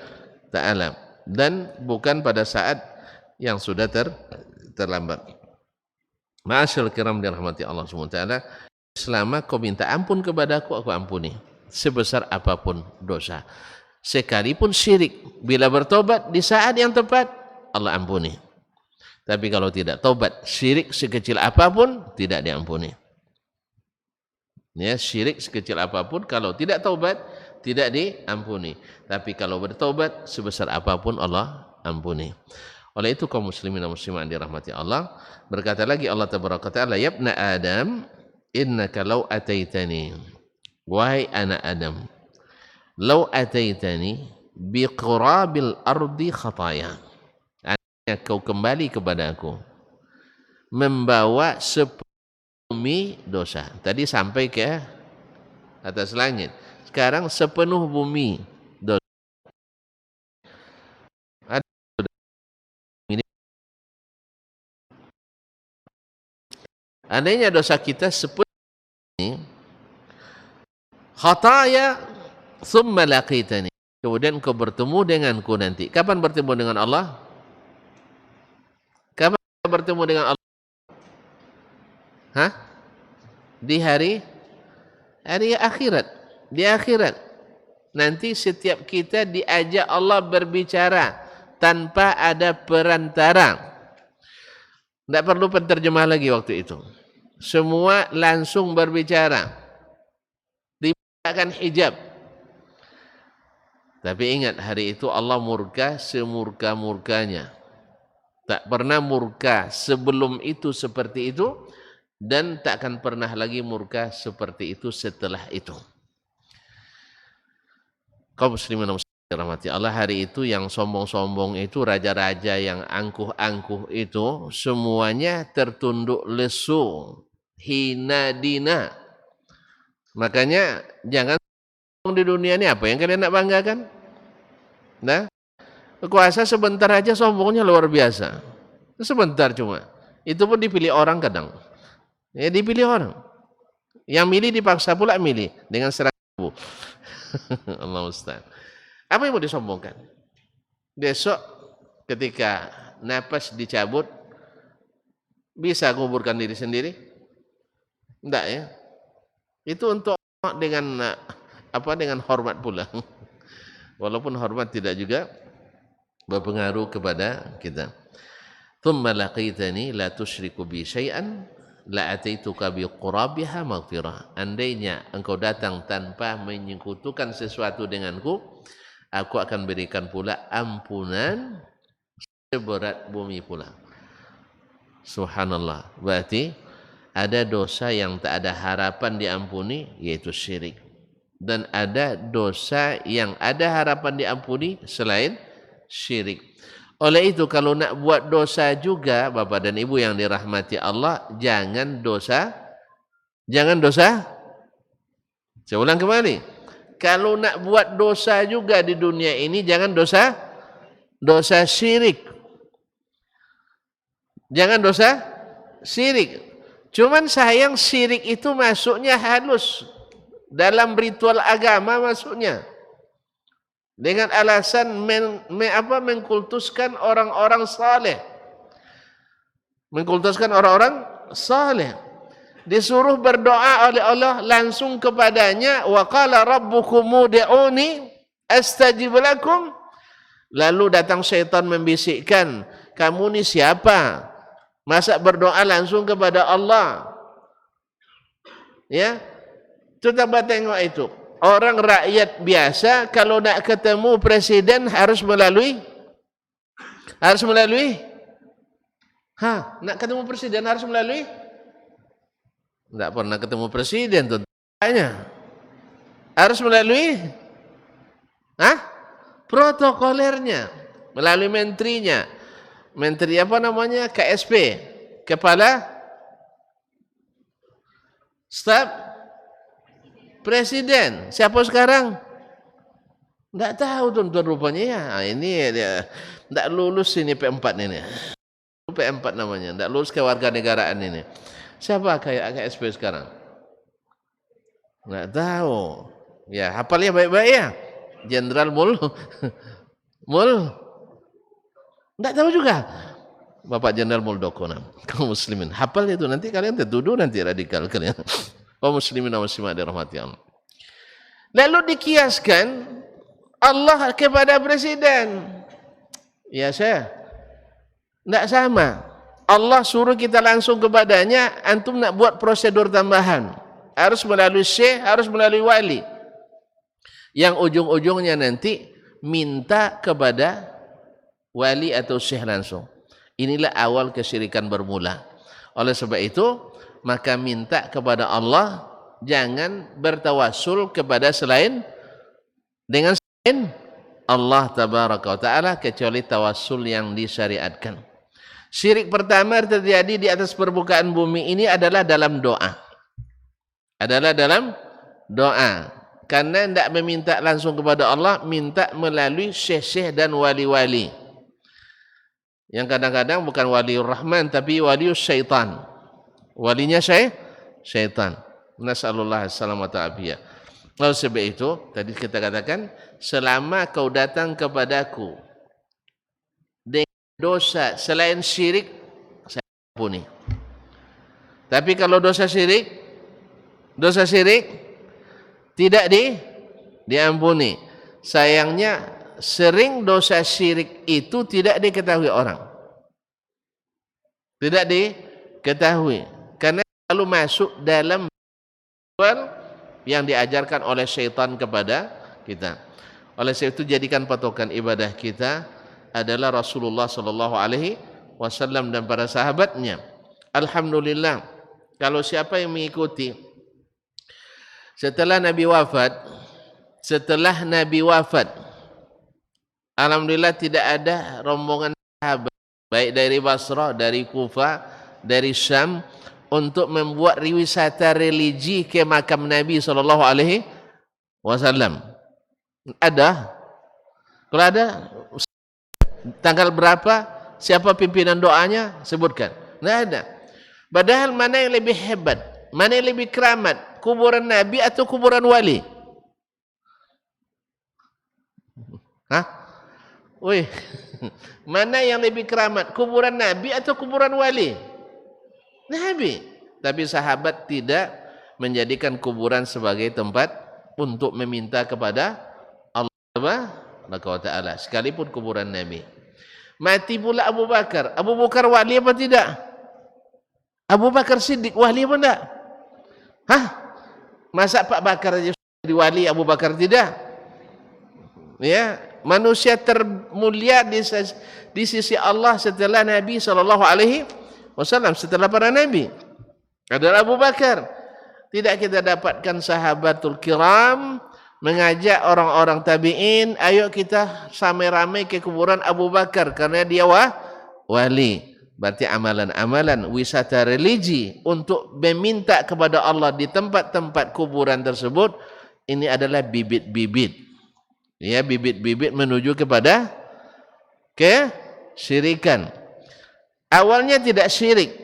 ta'ala. Dan bukan pada saat yang sudah terlambat. Ma'asyil kiram dirahmati Allah SWT. Selama kau minta ampun kepadaku, aku ampuni. Sebesar apapun dosa. Sekalipun syirik, bila bertobat di saat yang tepat, Allah ampuni. Tapi kalau tidak tobat, syirik sekecil apapun tidak diampuni. Ya, syirik sekecil apapun kalau tidak tobat tidak diampuni. Tapi kalau bertobat sebesar apapun Allah ampuni. Oleh itu kaum muslimin dan muslimat dirahmati Allah, berkata lagi Allah tabaraka taala, "Ya ibna Adam, innaka law ataitani." Wahai anak Adam, "Lau ataitani biqurabil ardi khataya." Artinya kau kembali kepada aku membawa bumi dosa. Tadi sampai ke atas langit. Sekarang sepenuh bumi dosa. Andainya dosa kita sepenuh ini, khataya summa laqitani. Kemudian kau bertemu denganku nanti. Kapan bertemu dengan Allah? Kapan bertemu dengan Allah? Di hari akhirat. Di akhirat. Nanti setiap kita diajak Allah berbicara tanpa ada perantara. Tidak perlu penterjemah lagi waktu itu. Semua langsung berbicara. Akan hijab. Tapi ingat, hari itu Allah murka semurka-murkanya. Tak pernah murka sebelum itu seperti itu, dan tak akan pernah lagi murka seperti itu setelah itu. Kaum muslimin dan muslimat dirahmati Allah, hari itu yang sombong-sombong itu, raja-raja yang angkuh-angkuh itu, semuanya tertunduk lesu, hina dina. Makanya jangan di dunia ini apa yang kalian nak banggakan? Nah, kuasa sebentar aja sombongnya luar biasa. Sebentar cuma. Itu pun dipilih orang kadang. Ya, dipilih orang. Yang milih dipaksa pula milih dengan seragam. Allah Ustaz. Apa yang mau disombongkan? Besok ketika napas dicabut, bisa kuburkan diri sendiri? Enggak ya? Itu untuk dengan hormat pula. Walaupun hormat tidak juga berpengaruh kepada kita. Thumma laqitani la tusyriku bi syai'an la ataituka bi qurabiha maghfirah. Andainya engkau datang tanpa menyekutukan sesuatu denganku, aku akan berikan pula ampunan seberat bumi pula. Subhanallah. Berarti ada dosa yang tak ada harapan diampuni, yaitu syirik. Dan ada dosa yang ada harapan diampuni selain syirik. Oleh itu kalau nak buat dosa juga, Bapak dan Ibu yang dirahmati Allah, jangan dosa. Saya ulang kembali. Kalau nak buat dosa juga di dunia ini, jangan dosa syirik. Jangan dosa syirik. Cuman sayang syirik itu masuknya halus. Dalam ritual agama masuknya. Dengan alasan mengkultuskan orang-orang saleh. Mengkultuskan orang-orang saleh. Disuruh berdoa oleh Allah langsung kepadanya, wa qala rabbukum ud'uni astajib lakum. Lalu datang syaitan membisikkan, kamu ni siapa? Masa berdoa langsung kepada Allah? Ya. Coba tengok itu. Orang rakyat biasa kalau nak ketemu presiden harus melalui nak ketemu presiden harus melalui. Tidak pernah ketemu presiden tentunya. Harus melalui protokolernya, melalui menterinya. Menteri apa namanya? KSP, Kepala Staf Presiden. Siapa sekarang? Tidak tahu tuan-tuan rupanya ya. Ini dia tidak lulus ini P4 ini. P4 namanya, tidak lulus kewarganegaraan ini. Siapa kayak KSP sekarang? Nggak tahu. Ya, hafalnya baik-baik ya. Jenderal Mul. Nggak tahu juga. Bapak Jenderal Muldoko, kaum muslimin. Hafal itu, nanti kalian tertuduh nanti radikal kalian. Kaum muslimin dan muslimat dirahmati Allah. Lalu dikiaskan Allah kepada presiden. Ya saya. Nggak sama. Allah suruh kita langsung kepadanya, antum nak buat prosedur tambahan. Harus melalui syekh, harus melalui wali. Yang ujung-ujungnya nanti minta kepada wali atau syekh langsung. Inilah awal kesyirikan bermula. Oleh sebab itu, maka minta kepada Allah, jangan bertawassul kepada selain Allah tabaraka wa ta'ala, kecuali tawassul yang disyariatkan. Syirik pertama terjadi di atas permukaan bumi ini adalah dalam doa. Karena tidak meminta langsung kepada Allah, minta melalui syekh-syekh dan wali-wali. Yang kadang-kadang bukan waliur rahman, tapi walius syaitan. Walinya syaitan. Nasallallahu salamata afiyah. Lalu sebab itu, tadi kita katakan, selama kau datang kepadaku dosa selain syirik, saya ampuni. Tapi kalau dosa syirik tidak diampuni. Sayangnya sering dosa syirik itu tidak diketahui orang. Tidak diketahui. Karena lalu masuk dalam yang diajarkan oleh syaitan kepada kita. Oleh sebab itu jadikan patokan ibadah kita adalah Rasulullah sallallahu alaihi wasallam dan para sahabatnya. Alhamdulillah, kalau siapa yang mengikuti setelah Nabi wafat, alhamdulillah tidak ada rombongan sahabat baik dari Basrah, dari Kufah, dari Syam untuk membuat wisata religi ke makam Nabi sallallahu alaihi wasallam. Ada? Kalau ada, tanggal berapa, siapa pimpinan doanya, sebutkan. Tidak ada. Padahal mana yang lebih hebat, mana yang lebih keramat, kuburan Nabi atau kuburan wali? Mana yang lebih keramat, kuburan Nabi atau kuburan wali? Nabi. Tapi sahabat tidak menjadikan kuburan sebagai tempat untuk meminta kepada Allah Ta'ala, sekalipun kuburan Nabi. Mati pula Abu Bakar. Abu Bakar wali apa tidak? Abu Bakar Siddiq wali apa tidak? Masa Pak Bakar aja jadi wali, Abu Bakar tidak? Ya, manusia termulia di sisi Allah setelah Nabi sallallahu alaihi wasallam, setelah para nabi adalah Abu Bakar. Tidak kita dapatkan sahabatul kiram mengajak orang-orang tabi'in, ayo kita ramai-ramai ke kuburan Abu Bakar karena dia wali. Berarti amalan-amalan wisata religi untuk meminta kepada Allah di tempat-tempat kuburan tersebut, ini adalah bibit-bibit. Ya, bibit-bibit menuju kepada kesyirikan. Awalnya tidak syirik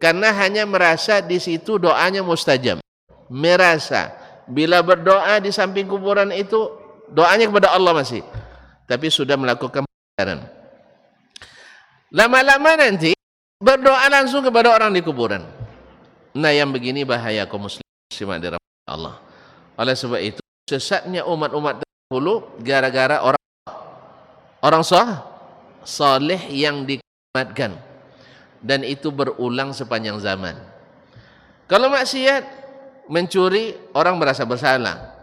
karena hanya merasa di situ doanya mustajab. Merasa bila berdoa di samping kuburan itu doanya kepada Allah masih, tapi sudah melakukan pelanggaran. Lama-lama nanti berdoa langsung kepada orang di kuburan. Nah, yang begini bahaya kaum muslimin dirahmati Allah. Oleh sebab itu sesatnya umat-umat dahulu gara-gara orang saleh yang dikeramatkan, dan itu berulang sepanjang zaman. Kalau maksiat, mencuri, orang merasa bersalah.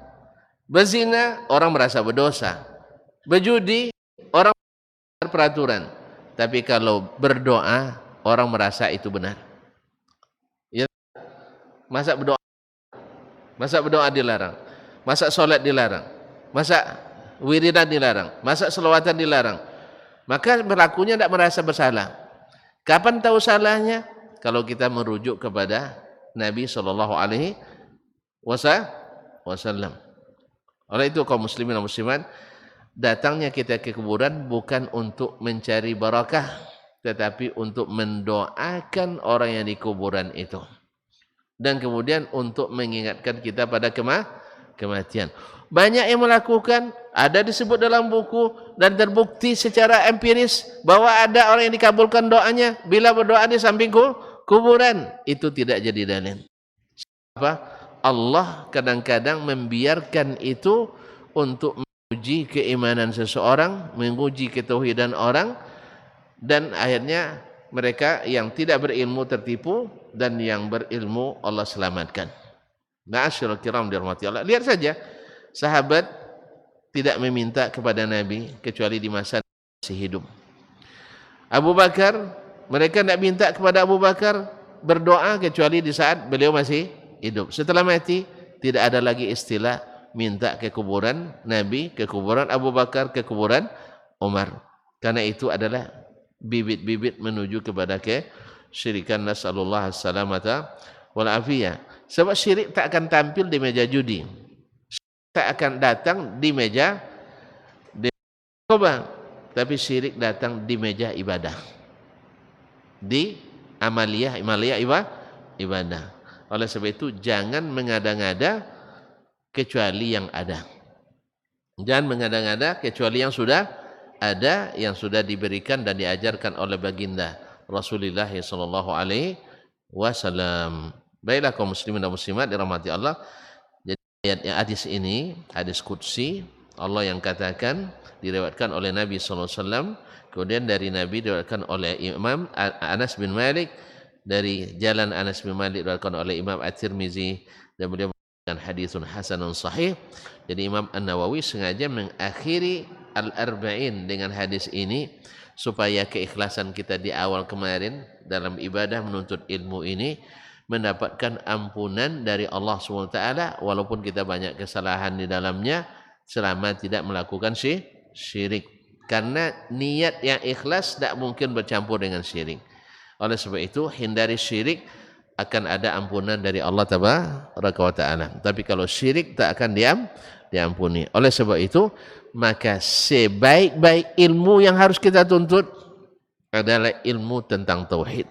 Berzina, orang merasa berdosa. Berjudi, orang melanggar peraturan. Tapi kalau berdoa, orang merasa itu benar. Ya, masa berdoa dilarang, masa sholat dilarang, masa wiridan dilarang, masa selawatan dilarang. Maka berlakunya tidak merasa bersalah. Kapan tahu salahnya? Kalau kita merujuk kepada Nabi Shallallahu Alaihi Wasallam. Oleh itu kaum muslimin dan muslimat, datangnya kita ke kuburan bukan untuk mencari barakah, tetapi untuk mendoakan orang yang di kuburan itu. Dan kemudian untuk mengingatkan kita pada kematian. Banyak yang melakukan, ada disebut dalam buku dan terbukti secara empiris bahwa ada orang yang dikabulkan doanya bila berdoa di samping kuburan. Itu tidak jadi dalil. Apa? Allah kadang-kadang membiarkan itu untuk menguji keimanan seseorang, menguji ketauhidan orang, dan akhirnya mereka yang tidak berilmu tertipu dan yang berilmu Allah selamatkan. Ma'asyiral kiram dirahmati Allah. Lihat saja, sahabat tidak meminta kepada Nabi kecuali di masa masih hidup. Abu Bakar, mereka tidak minta kepada Abu Bakar berdoa kecuali di saat beliau masih hidup. Setelah mati, tidak ada lagi istilah minta ke kuburan Nabi, ke kuburan Abu Bakar, ke kuburan Umar. Karena itu adalah bibit-bibit menuju kepada kesyirikan. Nasallallahu salamata wal afiyah. Sebab syirik tak akan tampil di meja judi, tak akan datang di meja narkoba, tapi syirik datang di meja ibadah, di amaliyah ibadah. Oleh sebab itu jangan mengada-ngada kecuali yang ada. Jangan mengada-ngada kecuali yang sudah ada, yang sudah diberikan dan diajarkan oleh baginda Rasulullah sallallahu alaihi wasallam. Baiklah kaum muslimin dan muslimat dirahmati Allah. Jadi ayat hadis ini, hadis qudsi, Allah yang katakan, diriwayatkan oleh Nabi sallallahu alaihi wasallam, kemudian dari Nabi diriwayatkan oleh Imam Anas bin Malik, dari jalan Anas bin Malik diriwayatkan oleh Imam At-Tirmizi, dan beliau mengatakan hadisun hasanun sahih. Jadi Imam An-Nawawi sengaja mengakhiri Al-Arba'in dengan hadis ini supaya keikhlasan kita di awal kemarin dalam ibadah menuntut ilmu ini mendapatkan ampunan dari Allah SWT, walaupun kita banyak kesalahan di dalamnya, selama tidak melakukan syirik. Karena niat yang ikhlas tidak mungkin bercampur dengan syirik. Oleh sebab itu hindari syirik, akan ada ampunan dari Allah Tabaraka wa Ta'ala. Tapi kalau syirik tak akan diampuni. Oleh sebab itu maka sebaik-baik ilmu yang harus kita tuntut adalah ilmu tentang tauhid.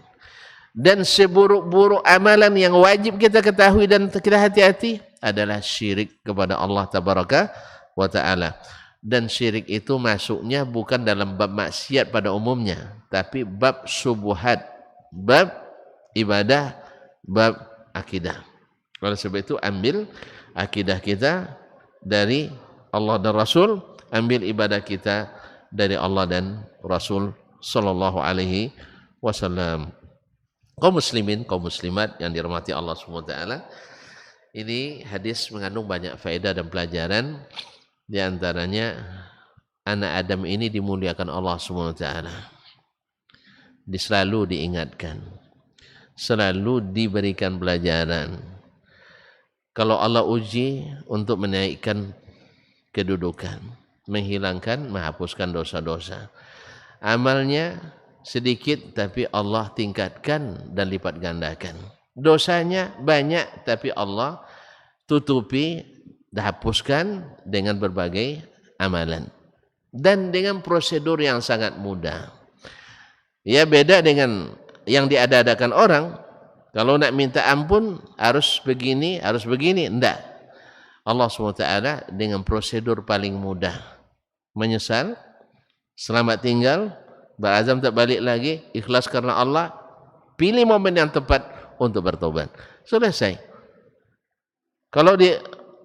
Dan seburuk-buruk amalan yang wajib kita ketahui dan kita hati-hati adalah syirik kepada Allah Tabaraka wa Ta'ala. Dan syirik itu masuknya bukan dalam bab maksiat pada umumnya, tapi bab subuhat, bab ibadah, bab akidah. Oleh sebab itu ambil akidah kita dari Allah dan Rasul, ambil ibadah kita dari Allah dan Rasul sallallahu alaihi wasallam. Kaum muslimin, kaum muslimat yang dirahmati Allah Subhanahu wa taala, ini hadis mengandung banyak faedah dan pelajaran. Di antaranya anak Adam ini dimuliakan Allah Subhanahu wa taala. Selalu diingatkan, selalu diberikan pelajaran. Kalau Allah uji untuk menaikkan kedudukan, menghilangkan, menghapuskan dosa-dosa. Amalnya sedikit tapi Allah tingkatkan dan lipat gandakan. Dosanya banyak tapi Allah tutupi dan hapuskan dengan berbagai amalan. Dan dengan prosedur yang sangat mudah. Ya, beda dengan yang diada-adakan orang. Kalau nak minta ampun harus begini, enggak. Allah SWT dengan prosedur paling mudah. Menyesal, selamat tinggal, berazam tak balik lagi, ikhlas karena Allah, pilih momen yang tepat untuk bertobat. Selesai. Kalau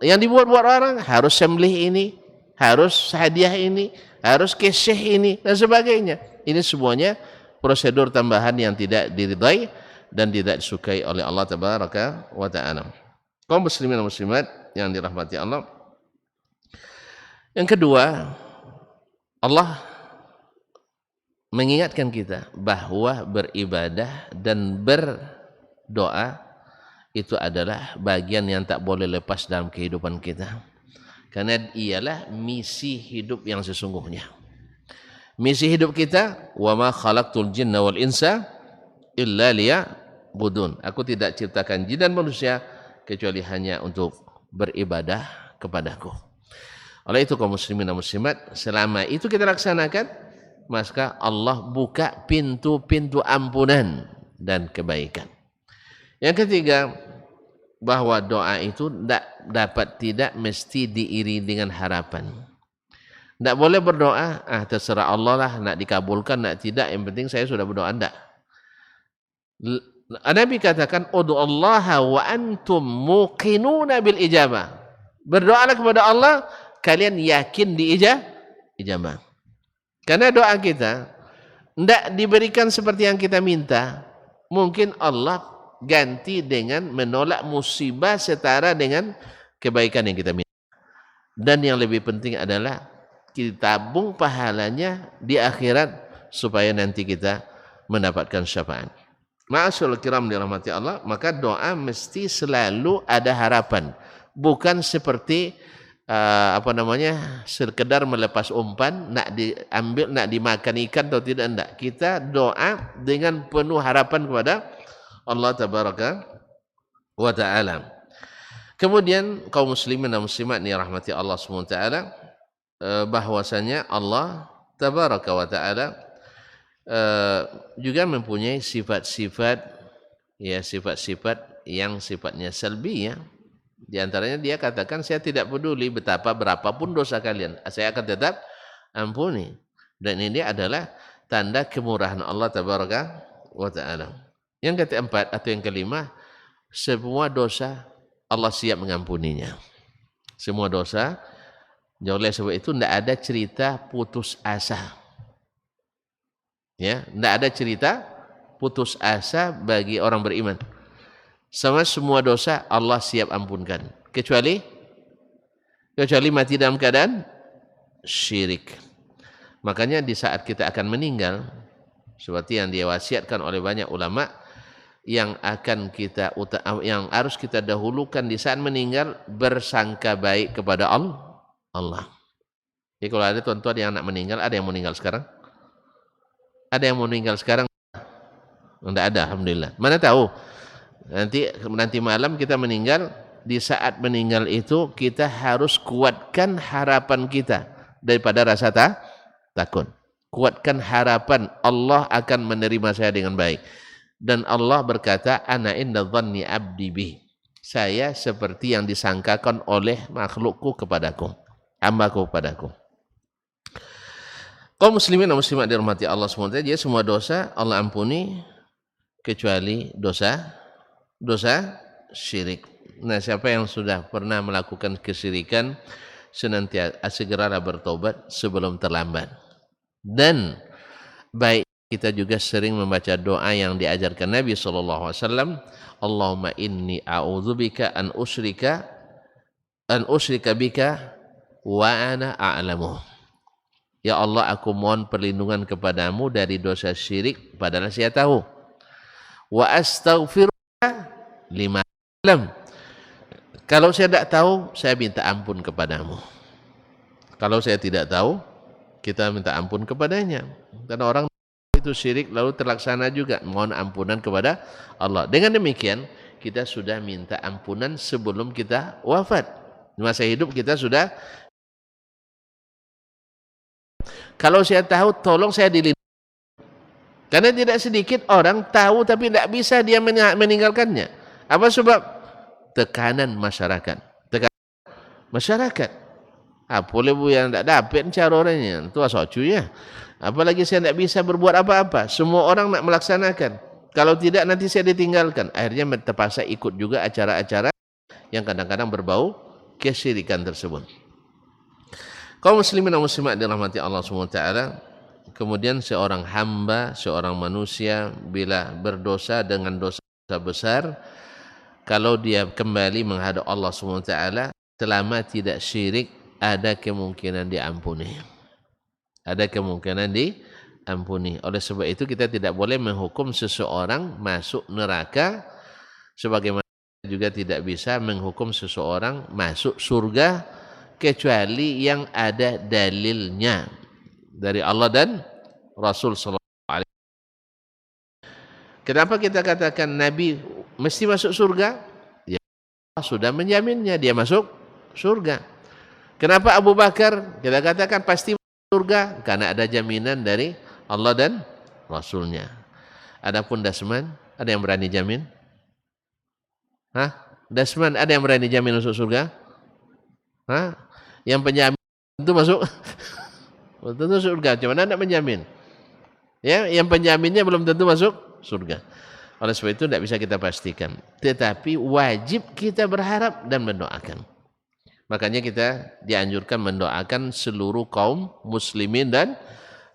yang dibuat-buat orang harus sembelih ini, harus hadiah ini, harus keseh ini, dan sebagainya. Ini semuanya prosedur tambahan yang tidak diridai dan tidak disukai oleh Allah Tabaraka wa Ta'ala. Kaum muslimin dan muslimat yang dirahmati Allah. Yang kedua, Allah mengingatkan kita bahwa beribadah dan berdoa itu adalah bagian yang tak boleh lepas dalam kehidupan kita. Karena ialah misi hidup yang sesungguhnya. Misi hidup kita, wa ma khalaqtul jinna wal insa illa liya'budun. Aku tidak ciptakan jin dan manusia kecuali hanya untuk beribadah kepadaku. Oleh itu kaum muslimin dan muslimat, selama itu kita laksanakan, maka Allah buka pintu-pintu ampunan dan kebaikan. Yang ketiga, bahwa doa itu tidak mesti diiri dengan harapan. Tidak boleh berdoa, terserah Allah lah, nak dikabulkan, nak tidak, yang penting saya sudah berdoa. Tidak. Nabi katakan, Udu'allaha wa antum muqinuna bil ijabah. Berdoalah kepada Allah, kalian yakin ijabah. Karena doa kita tidak diberikan seperti yang kita minta. Mungkin Allah ganti dengan menolak musibah setara dengan kebaikan yang kita minta. Dan yang lebih penting adalah kita tabung pahalanya di akhirat supaya nanti kita mendapatkan syafaat. Ma'asyarul kiram dirahmati Allah, maka doa mesti selalu ada harapan. Bukan seperti sekedar melepas umpan, nak diambil, nak dimakan ikan atau tidak, enggak. Kita doa dengan penuh harapan kepada Allah Tabaraka wa Ta'ala. Kemudian kaum muslimin dan muslimat ni rahmati Allah SWT, bahwasanya Allah Tabaraka wa Ta'ala juga mempunyai sifat-sifat yang sifatnya salbi, ya. Di antaranya dia katakan, saya tidak peduli betapa berapapun dosa kalian, saya akan tetap ampuni. Dan ini adalah tanda kemurahan Allah Tabaraka wa Ta'ala. Yang keempat atau yang kelima, semua dosa Allah siap mengampuninya. Semua dosa. Oleh sebab itu tidak ada cerita putus asa. Ya, tidak ada cerita putus asa bagi orang beriman. Semua dosa Allah siap ampunkan, kecuali mati dalam keadaan syirik. Makanya di saat kita akan meninggal, seperti yang diwasiatkan oleh banyak ulama, yang harus kita dahulukan di saat meninggal, bersangka baik kepada Allah. Jadi kalau ada tuan-tuan yang nak meninggal, ada yang meninggal sekarang? Ada yang meninggal sekarang? Tidak ada, alhamdulillah. Mana tahu? Nanti malam kita meninggal, di saat meninggal itu kita harus kuatkan harapan kita daripada rasa takut. Kuatkan harapan Allah akan menerima saya dengan baik. Dan Allah berkata, ana inda dhanni abdi bih. Saya seperti yang disangkakan oleh makhlukku kepadaku, hambaku kepadaku. Kaum muslimin dan muslimat dirahmati Allah SWT, jadi semua dosa Allah ampuni kecuali dosa syirik. Nah, siapa yang sudah pernah melakukan kesyirikan, senantiasa segeralah bertobat sebelum terlambat. Dan baik kita juga sering membaca doa yang diajarkan Nabi SAW. Allahumma inni a'udzubika an usyrika bika wa ana a'lamu. Ya Allah, aku mohon perlindungan kepadamu dari dosa syirik padahal saya tahu. Wa astaghfiruka lima a'lam. Kalau saya tidak tahu, saya minta ampun kepadamu. Kalau saya tidak tahu, kita minta ampun kepadanya. Dan orang itu syirik lalu terlaksana juga, mohon ampunan kepada Allah. Dengan demikian, kita sudah minta ampunan sebelum kita wafat. Di masa hidup kita sudah. Kalau saya tahu, tolong saya dilindungi. Karena tidak sedikit orang tahu tapi tidak bisa dia meninggalkannya. Apa sebab? Tekanan masyarakat. Boleh bu yang tidak dapat cara orangnya. Itu asocu ya. Apalagi saya tidak bisa berbuat apa-apa. Semua orang nak melaksanakan. Kalau tidak nanti saya ditinggalkan. Akhirnya terpaksa ikut juga acara-acara yang kadang-kadang berbau kesyirikan tersebut. Kaum muslimin dan muslimat dirahmati Allah SWT, kemudian seorang hamba, seorang manusia bila berdosa dengan dosa besar, kalau dia kembali menghadap Allah SWT, selama tidak syirik, ada kemungkinan diampuni. Ada kemungkinan diampuni. Oleh sebab itu kita tidak boleh menghukum seseorang masuk neraka, sebagaimana juga tidak bisa menghukum seseorang masuk surga, kecuali yang ada dalilnya dari Allah dan Rasul sallallahu alaihi wasallam. Kenapa kita katakan Nabi mesti masuk surga? Ya, Allah sudah menjaminnya dia masuk surga. Kenapa Abu Bakar kita katakan pasti masuk surga? Karena ada jaminan dari Allah dan Rasulnya. Adapun Dasman, ada yang berani jamin? Dasman, ada yang berani jamin masuk surga? Yang penjamin itu masuk tentu surga, cuma tidak menjamin. Ya, yang penjaminnya belum tentu masuk surga. Oleh sebab itu tidak bisa kita pastikan. Tetapi wajib kita berharap dan mendoakan. Makanya kita dianjurkan mendoakan seluruh kaum muslimin dan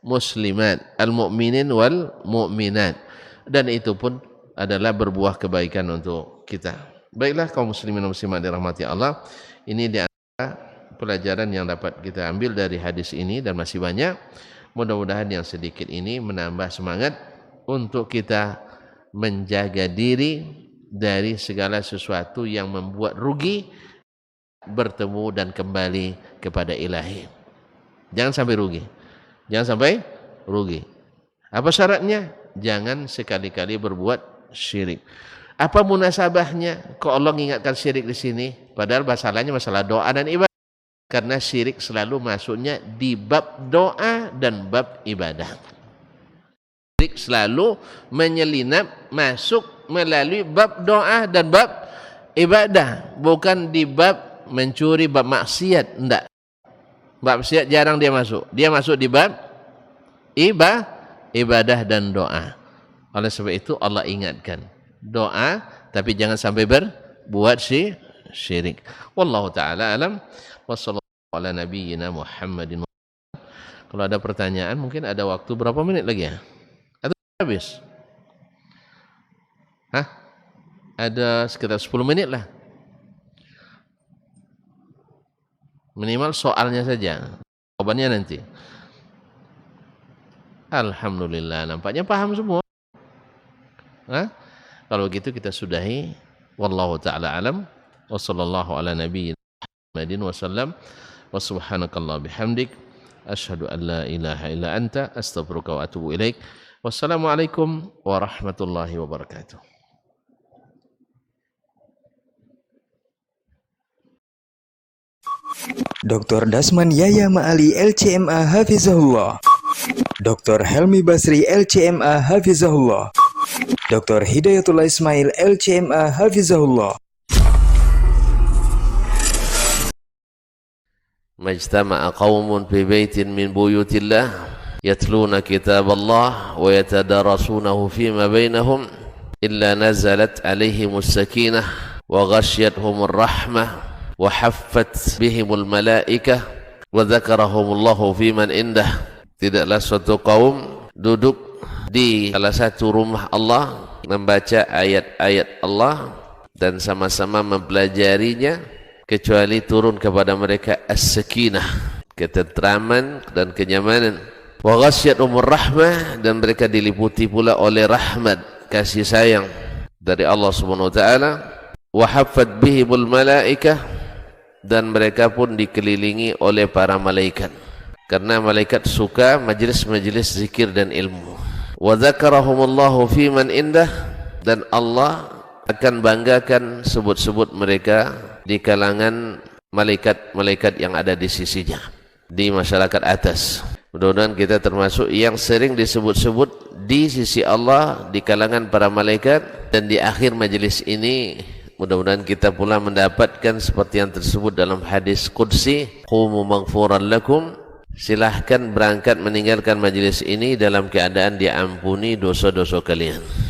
muslimat, al-mu'minin wal mu'minat. Dan itu pun adalah berbuah kebaikan untuk kita. Baiklah kaum muslimin dan muslimat dirahmati Allah, ini di antara pelajaran yang dapat kita ambil dari hadis ini dan masih banyak. Mudah-mudahan yang sedikit ini menambah semangat untuk kita menjaga diri dari segala sesuatu yang membuat rugi bertemu dan kembali kepada Ilahi. Jangan sampai rugi. Jangan sampai rugi. Apa syaratnya? Jangan sekali-kali berbuat syirik. Apa munasabahnya? Kok Allah mengingatkan syirik di sini? Padahal masalahnya masalah doa dan ibadah. Karena syirik selalu masuknya di bab doa dan bab ibadah. Syirik selalu menyelinap masuk melalui bab doa dan bab ibadah. Bukan di bab mencuri, bab maksiat. Tidak. Bab maksiat jarang dia masuk. Dia masuk di bab ibadah dan doa. Oleh sebab itu Allah ingatkan. Doa, tapi jangan sampai berbuat syirik. Wallahu ta'ala alam. Wassallallahu ala nabiyyina Muhammadin. Kalau ada pertanyaan mungkin ada waktu berapa menit lagi ya? Atau habis? Ada sekitar 10 menit lah. Minimal soalnya saja. Jawabannya nanti. Alhamdulillah, nampaknya paham semua. Kalau gitu kita sudahi. Wallahu ta'ala alam. Wa sallallahu ala nabiyyina Muhammadin wa sallam. Wa subhanakallah bihamdik. Asyhadu an la ilaha illa anta. Astaghfiruka wa atubu ilaik. Wassalamualaikum warahmatullahi wabarakatuh. Dr. Dasman Yahya Ma'ali LCMA Hafizahullah, Dr. Helmi Basri LCMA Hafizahullah, Dr. Hidayatullah Ismail LCMA Hafizahullah. Majtama'a qaumun fi baitin min buyutillah yatluna kitaballah wa yatadarasunahu fima bainahum illa nazalat alaihimus sakinah wa ghasyiyatuhumur rahmah wa haffat bihimul malaikah wa dzakarahumullahu fiman indah. Tidaklah suatu kaum duduk di salah satu rumah Allah membaca ayat-ayat Allah dan sama-sama mempelajarinya, kecuali turun kepada mereka as-sakinah, ketentraman dan kenyamanan. Wa ghasyiyatuhumur rahmah, dan mereka diliputi pula oleh rahmat, kasih sayang dari Allah Subhanahu wa taala. wa haffat bihimul malaikah, dan mereka pun dikelilingi oleh para malaikat, karena malaikat suka majlis-majlis zikir dan ilmu. Wa dzakarahumullahu fi man indah, dan Allah akan banggakan sebut-sebut mereka di kalangan malaikat-malaikat yang ada di sisinya, di masyarakat atas. Mudah-mudahan kita termasuk yang sering disebut-sebut di sisi Allah di kalangan para malaikat, dan di akhir majlis ini mudah-mudahan kita pula mendapatkan seperti yang tersebut dalam hadis qudsi, qumu maghfuran lakum, silahkan berangkat meninggalkan majlis ini dalam keadaan diampuni dosa-dosa kalian.